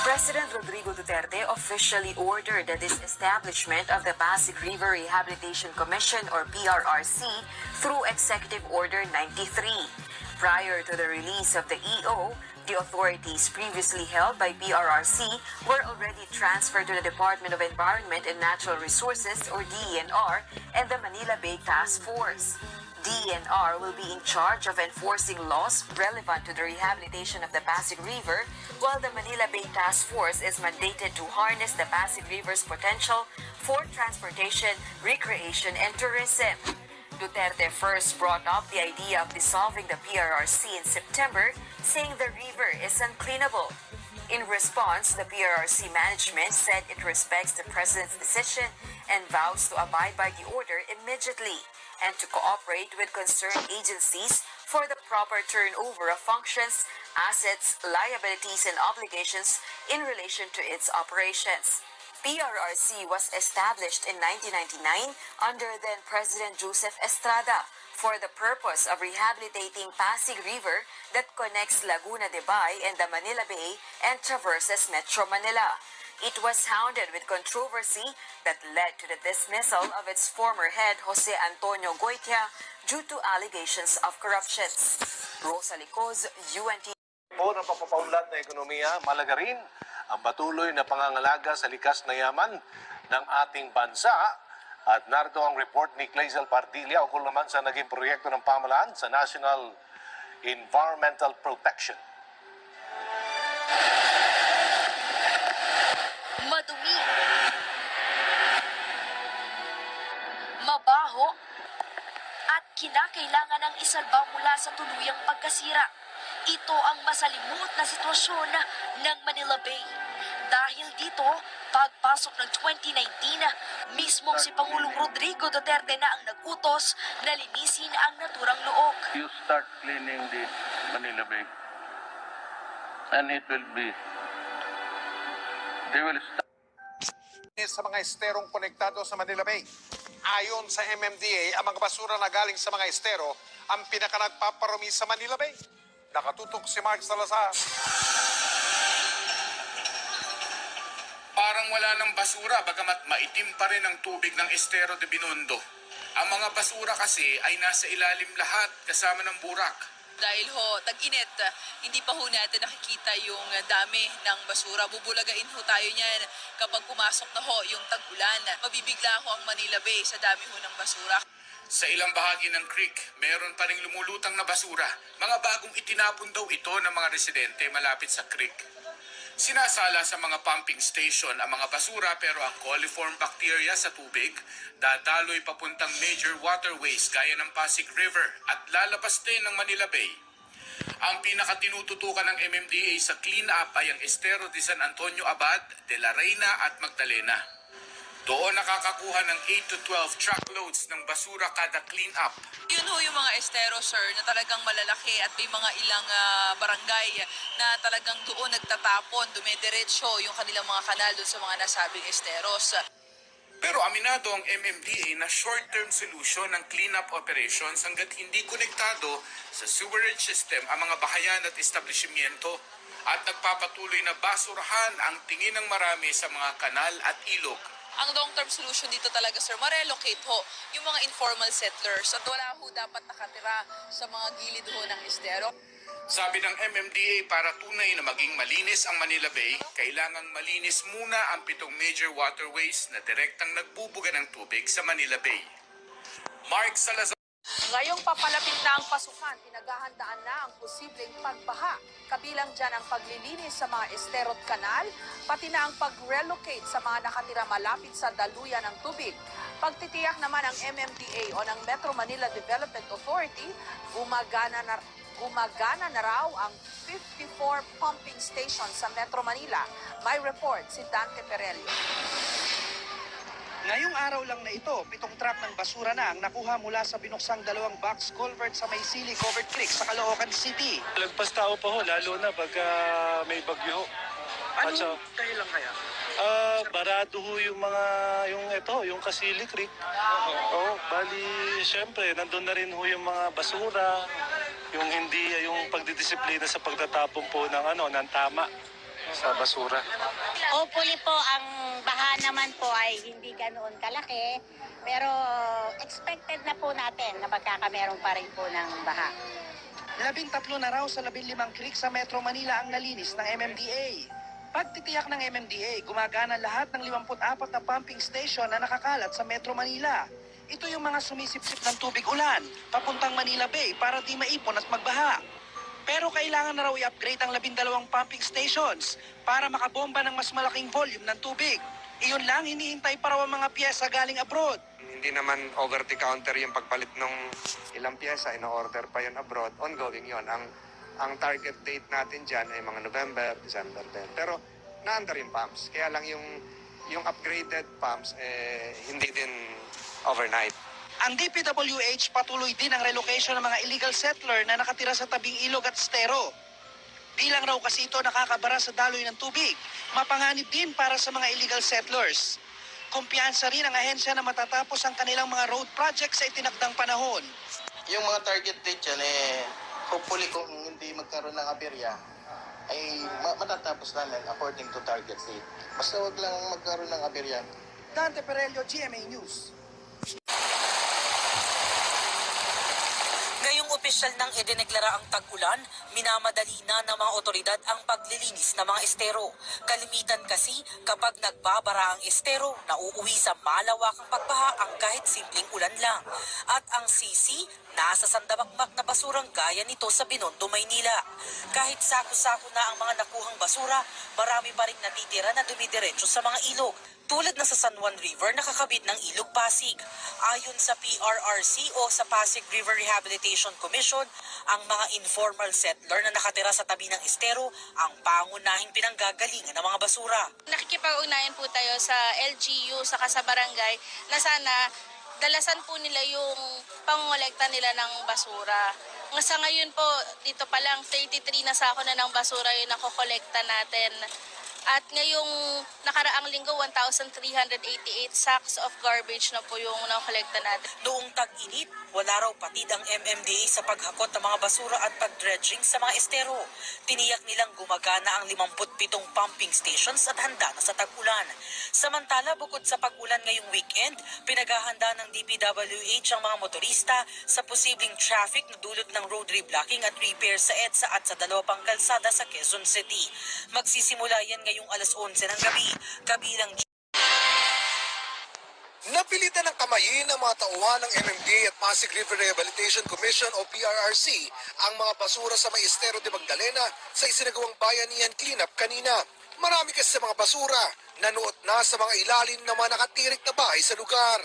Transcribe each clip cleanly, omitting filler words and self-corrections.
President Rodrigo Duterte officially ordered the disestablishment of the Pasig River Rehabilitation Commission or PRRC through Executive Order 93. Prior to the release of the EO, the authorities previously held by PRRC were already transferred to the Department of Environment and Natural Resources or DENR and the Manila Bay Task Force. DENR will be in charge of enforcing laws relevant to the rehabilitation of the Pasig River, while the Manila Bay Task Force is mandated to harness the Pasig River's potential for transportation, recreation, and tourism. Duterte first brought up the idea of dissolving the PRRC in September, saying the river is uncleanable. In response, the PRRC management said it respects the President's decision and vows to abide by the order immediately and to cooperate with concerned agencies for the proper turnover of functions, assets, liabilities, and obligations in relation to its operations. PRRC was established in 1999 under then President Joseph Estrada for the purpose of rehabilitating Pasig River that connects Laguna de Bay and the Manila Bay and traverses Metro Manila. It was hounded with controversy that led to the dismissal of its former head, Jose Antonio Goitia, due to allegations of corruption. Rosa Licoz, UNT. Po ng papapaunlad na ekonomiya, malaga rin ang patuloy na pangangalaga sa likas na yaman ng ating bansa. At narito ang report ni Clazel Pardilla ukol naman sa naging proyekto ng pamahalaan sa National Environmental Protection. Madumi, mabaho, at kinakailangan ng isalba mula sa tuluyang pagkasira. Ito ang masalimuot na sitwasyon ng Manila Bay. Dahil dito, pagpasok ng 2019, mismong si Pangulong Rodrigo Duterte na ang nag-utos na linisin ang naturang luok. You start cleaning the Manila Bay and it will be, they will start sa mga esterong konektado sa Manila Bay. Ayon sa MMDA, ang mga basura na galing sa mga estero ang pinakanagpaparumi sa Manila Bay. Nakatutok si Mark Salazar. Parang wala ng basura bagamat maitim pa rin ang tubig ng Estero de Binondo. Ang mga basura kasi ay nasa ilalim lahat kasama ng burak. Dahil ho, tag-init, hindi pa ho natin nakikita yung dami ng basura. Bubulagain ho tayo niyan kapag pumasok na ho yung tag-ulan. Mabibigla ho ang Manila Bay sa dami ho ng basura. Sa ilang bahagi ng creek, meron pa ring lumulutang na basura. Mga bagong itinapon daw ito ng mga residente malapit sa creek. Sinasala sa mga pumping station ang mga basura pero ang coliform bacteria sa tubig dadaloy papuntang major waterways gaya ng Pasig River at lalabas din ng Manila Bay. Ang pinakatinututukan ng MMDA sa clean-up ay ang Estero de San Antonio Abad, De La Reina at Magdalena. Doon nakakakuha ng 8 to 12 truckloads ng basura kada clean-up. Yun ho yung mga estero, sir, na talagang malalaki at may mga ilang barangay na talagang doon nagtatapon, dumediretso yung kanilang mga kanal doon sa mga nasabing esteros. Pero aminado ang MMDA na short-term solution ng clean-up operations hanggat hindi konektado sa sewerage system ang mga bahayan at establishmento at nagpapatuloy na basurahan ang tingin ng marami sa mga kanal at ilog. Ang long-term solution dito talaga, sir, ma-relocate ho yung mga informal settlers at wala ho dapat nakatira sa mga gilid ho ng estero. Sabi ng MMDA, para tunay na maging malinis ang Manila Bay, kailangang malinis muna ang 7 major waterways na direktang nagbubuga ng tubig sa Manila Bay. Mark Salazar. Ngayong papalapit na ang pasukan, pinaghahandaan na ang posibleng pagbaha. Kabilang dyan ang paglilinis sa mga estero at kanal, pati na ang pag-relocate sa mga nakatira malapit sa daluyan ng tubig. Pagtitiyak naman ng MMDA o ng Metro Manila Development Authority, gumagana na raw ang 54 pumping stations sa Metro Manila. May report si Dante Perelio. Ngayong araw lang na ito, 7 truck ng basura na ang nakuha mula sa binuksang 2 box culvert sa Maysili Covered Creek sa Caloocan City. lagpas tao pa ho, lalo na pagka may bagyo. Ano kayo lang kaya? Barado ho yung Kasili Creek. Bali, syempre, nandun na rin ho yung mga basura, yung pagdidisiplina sa pagtatapon po ng tama. sa basura. Hopefully po, ang baha naman po ay hindi ganoon kalaki. Pero expected na po natin na magkakameron pa rin po ng baha. 13 na raw sa 15 creek sa Metro Manila ang nalinis ng MMDA. Pagtitiyak ng MMDA, gumagana lahat ng 54 na pumping station na nakakalat sa Metro Manila. Ito yung mga sumisipsip ng tubig ulan, papuntang Manila Bay para di maipon at magbaha. Pero kailangan na raw i-upgrade ang 12 pumping stations para makabomba ng mas malaking volume ng tubig. Iyon lang, hinihintay pa raw ang mga pyesa galing abroad. Hindi naman over the counter yung pagpalit ng ilang pyesa, ino-order pa yun abroad, ongoing yun. Ang target date natin dyan ay mga November, December din. Pero na-under yung pumps. Kaya lang yung upgraded pumps, hindi din overnight. Ang DPWH patuloy din ang relocation ng mga illegal settler na nakatira sa tabing ilog at estero. Di lang raw kasi ito nakakabara sa daloy ng tubig, mapanganib din para sa mga illegal settlers. Kumpiyansa rin ang ahensya na matatapos ang kanilang mga road projects sa itinakdang panahon. Yung mga target date yan, hopefully kung hindi magkaroon ng aberya, ay matatapos namin according to target date. Basta wag lang magkaroon ng aberya. Dante Perello, GMA News. Ngayong opisyal nang idineklara ang tag-ulan, minamadali na ng mga otoridad ang paglilinis ng mga estero. Kalimitan kasi kapag nagbabara ang estero, nauuwi sa malawakang pagbaha ang kahit simpleng ulan lang. At ang sisi, nasa sandabakbak na basurang gaya nito sa Binondo, Maynila. Kahit sako-sako na ang mga nakuhang basura, marami pa rin natitira na dumidiretso sa mga ilog. Tulad na sa San Juan River nakakabit ng Ilog Pasig. Ayon sa PRRC o sa Pasig River Rehabilitation Commission, ang mga informal settler na nakatira sa tabi ng estero ang pangunahing pinanggagalingan ng mga basura. Nakikipag-ugnayan po tayo sa LGU, saka sa barangay, na sana dalasan po nila yung pangongolekta nila ng basura. Sa ngayon po, dito pa lang 33 na sako na ng basura yung nakokolekta natin. At ngayong nakaraang linggo, 1,388 sacks of garbage na po yung nakolekta natin. Noong tag-init, wala raw patid ang MMDA sa paghakot ng mga basura at pag-dredging sa mga estero. Tiniyak nilang gumagana ang 57 pumping stations at handa na sa tag-ulan. Samantala, bukod sa pag-ulan ngayong weekend, pinaghahanda ng DPWH ang mga motorista sa posibleng traffic na dulot ng road reblocking at repair sa EDSA at sa dalawa pang kalsada sa Quezon City. Magsisimula yan ngayong alas 11 ng gabi, kabilang Napilitan ng kamayin ng mga tauhan ng MMDA at Pasig River Rehabilitation Commission o PRRC ang mga basura sa may Estero de Magdalena sa isinagawang bayanihan cleanup kanina. Marami kasi sa mga basura nanuot na sa mga ilalim ng mga nakatirik na bahay sa lugar.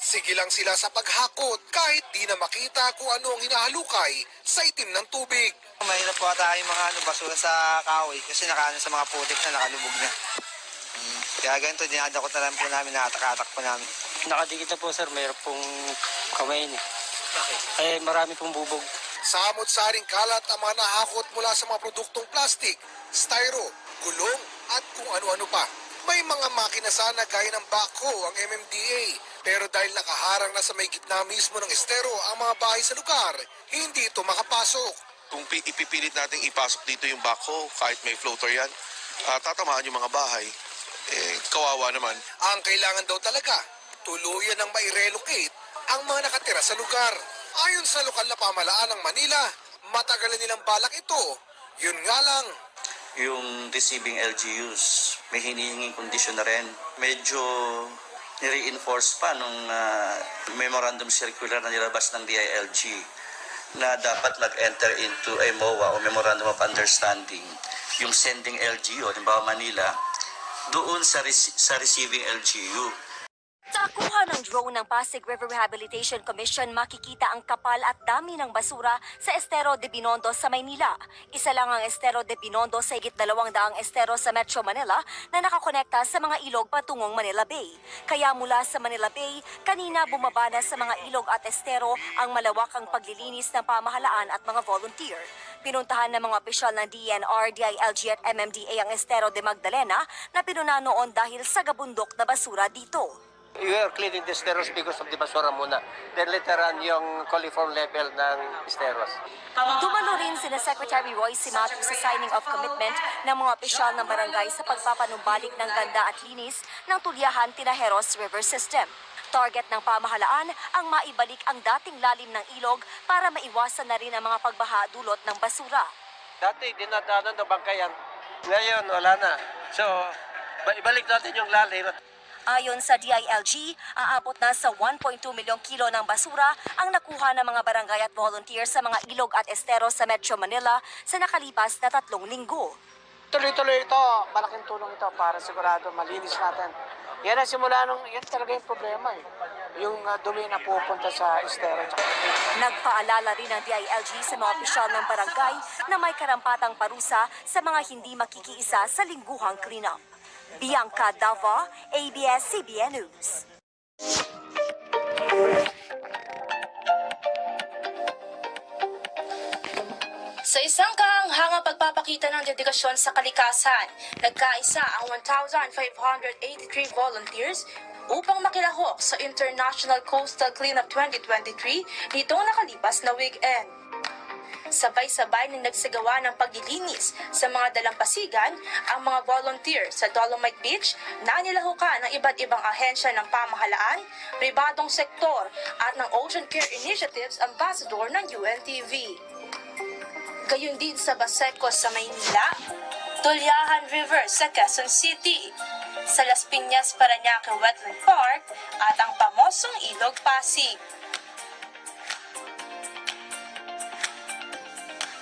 Sige lang sila sa paghakot kahit di na makita kung ano ang hinahalukay sa itim ng tubig. Mahirap po ata yung mga basura sa kahoy kasi nakaano sa mga putik na nakalubog na. Kaya ganito, dinadakot na lang po namin, nakatak-atak po namin. Nakadikit na po sir, mayroon pong kamay niya. Eh, marami pong bubog. Samot-saring kalat ang mga nahakot mula sa mga produktong plastik, styro, gulong at kung ano-ano pa. May mga makina sana gaya ng backhoe ang MMDA, pero dahil nakaharang na sa may gitna mismo ng estero ang mga bahay sa lugar, hindi ito makapasok. Kung ipipilit natin ipasok dito yung backhoe, kahit may floater yan, tatamaan yung mga bahay. Kawawa naman. Ang kailangan daw talaga, tuluyan ng mai-relocate ang mga nakatira sa lugar. Ayon sa lokal na pamahalaan ng Manila, matagal na nilang balak ito. Yun nga lang, yung receiving LGUs, may hinihinging kondisyon na rin. Medyo nire-enforce pa nung memorandum circular na nilabas ng DILG na dapat nag-enter into a MOA o Memorandum of Understanding yung sending LGU, halimbawa Manila, doon sa receiving LGU. Sa kuha ng drone ng Pasig River Rehabilitation Commission, makikita ang kapal at dami ng basura sa Estero de Binondo sa Maynila. Isa lang ang Estero de Binondo sa higit 200 estero sa Metro Manila na nakakonekta sa mga ilog patungong Manila Bay. Kaya mula sa Manila Bay, kanina bumaba na sa mga ilog at estero ang malawakang paglilinis ng pamahalaan at mga volunteer. Pinuntahan ng mga opisyal ng DNR, DILG at MMDA ang Estero de Magdalena na pinuna noon dahil sa gabundok na basura dito. we are cleaning the esteros because of the basura muna. Then later on, yung coliform level ng esteros. Dumalo rin sina Secretary Roy Cimatu sa signing of commitment ng mga opisyal ng barangay sa pagpapanumbalik ng ganda at linis ng Tulyahan Tinajeros River System. Target ng pamahalaan ang maibalik ang dating lalim ng ilog para maiwasan na rin ang mga pagbaha dulot ng basura. Dati, dinadaanan ng bangkayan. Ngayon, wala na. So, ibalik natin yung lalim. Ayon sa DILG, aabot na sa 1.2 milyong kilo ng basura ang nakuha ng mga barangay at volunteers sa mga ilog at estero sa Metro Manila sa nakalipas na 3 linggo. Tuloy-tuloy ito, malaking tulong ito para sigurado malinis natin. Yan ang simula nung, yan talaga yung problema eh. Yung dumi na pupunta sa estero. Nagpaalala rin ng DILG sa mga opisyal ng barangay na may karampatang parusa sa mga hindi makikiisa sa lingguhang cleanup. Bianca Dava, ABS-CBN News. Sa isang kahanghang pagpapakita ng dedikasyon sa kalikasan, nagkaisa ang 1,583 volunteers upang makilahok sa International Coastal Cleanup 2023 nitong nakalipas na weekend. Sabay-sabay na nagsagawa ng paglilinis sa mga dalampasigan ang mga volunteer sa Dolomite Beach na nilahukan ng iba't ibang ahensya ng pamahalaan, pribadong sektor at ng Ocean Care Initiatives Ambassador ng UNTV. Gayon din sa Baseco sa Maynila, Tulyahan River sa Quezon City, sa Las Piñas, Parañaque Wetland Park at ang pamosong Ilog Pasig.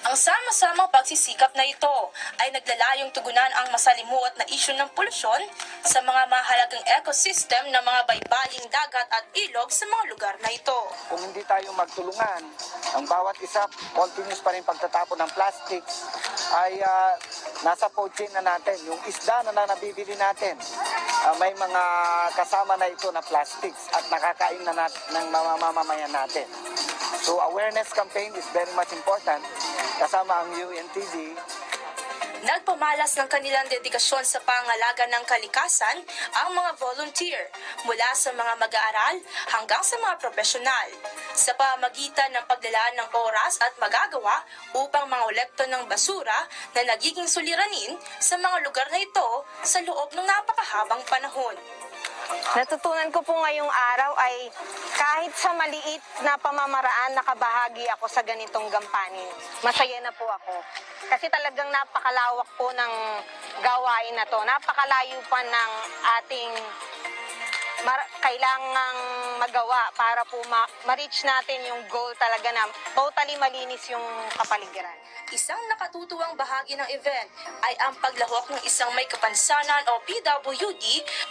Ang sama-samang pagsisikap na ito ay naglalayong tugunan ang masalimuot na isyu ng polusyon sa mga mahalagang ecosystem ng mga baybaying dagat at ilog sa mga lugar na ito. Kung hindi tayo magtulungan, ang bawat isa, continuous pa rin pagtatapon ng plastics, ay nasa food chain na natin. Yung isda na nabibili natin, may mga kasama na ito na plastics at nakakain na ng mamamayan natin. So awareness campaign is very much important. Kasama ang UNTV. Nagpamalas ng kanilang dedikasyon sa pangalaga ng kalikasan ang mga volunteer mula sa mga mag-aaral hanggang sa mga profesional sa pamamagitan ng paglalaan ng oras at magagawa upang mangolekta ng basura na nagiging suliranin sa mga lugar na ito sa loob ng napakahabang panahon. Natutunan ko po ngayong araw ay kahit sa maliit na pamamaraan nakabahagi ako sa ganitong gampanin. Masaya na po ako. Kasi talagang napakalawak po ng gawain na to. Napakalayo pa ng ating kailangang magawa para po ma-reach natin yung goal talaga na totally malinis yung kapaligiran. Isang nakatutuwang bahagi ng event ay ang paglahok ng isang may kapansanan o PWD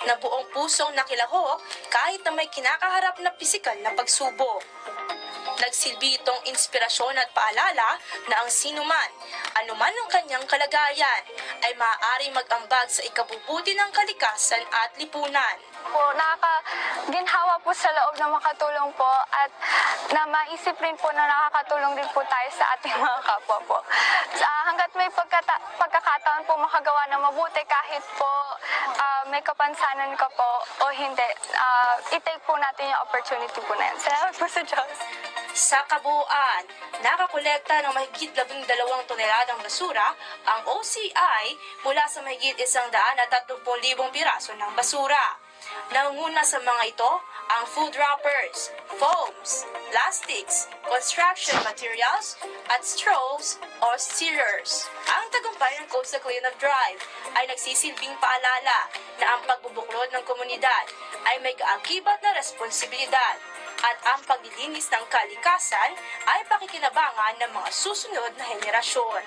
na buong pusong nakilahok kahit na may kinakaharap na pisikal na pagsubok. Nagsilbi itong inspirasyon at paalala na ang sinuman, anuman ang kanyang kalagayan, ay maaaring mag-ambag sa ikabubuti ng kalikasan at lipunan. Nakakaginhawa po sa loob na makatulong po at na maisip rin po na nakakatulong din po tayo sa ating mga kapwa po. Hanggat may pagkakataon po makagawa ng mabuti kahit po may kapansanan ka po o hindi, i-take po natin yung opportunity po na yan. Salamat po sa Diyos. Sa kabuuan, nakakolekta ng mahigit 12 toneladang basura ang OCI mula sa mahigit 130,000 piraso ng basura. Nanguna sa mga ito ang food wrappers, foams, plastics, construction materials, at straws or stirrers. Ang tagumpay ng Coastal Cleanup Drive ay nagsisilbing paalala na ang pagbubuklod ng komunidad ay may kaakibat na responsibilidad at ang paglilinis ng kalikasan ay pakikinabangan ng mga susunod na henerasyon.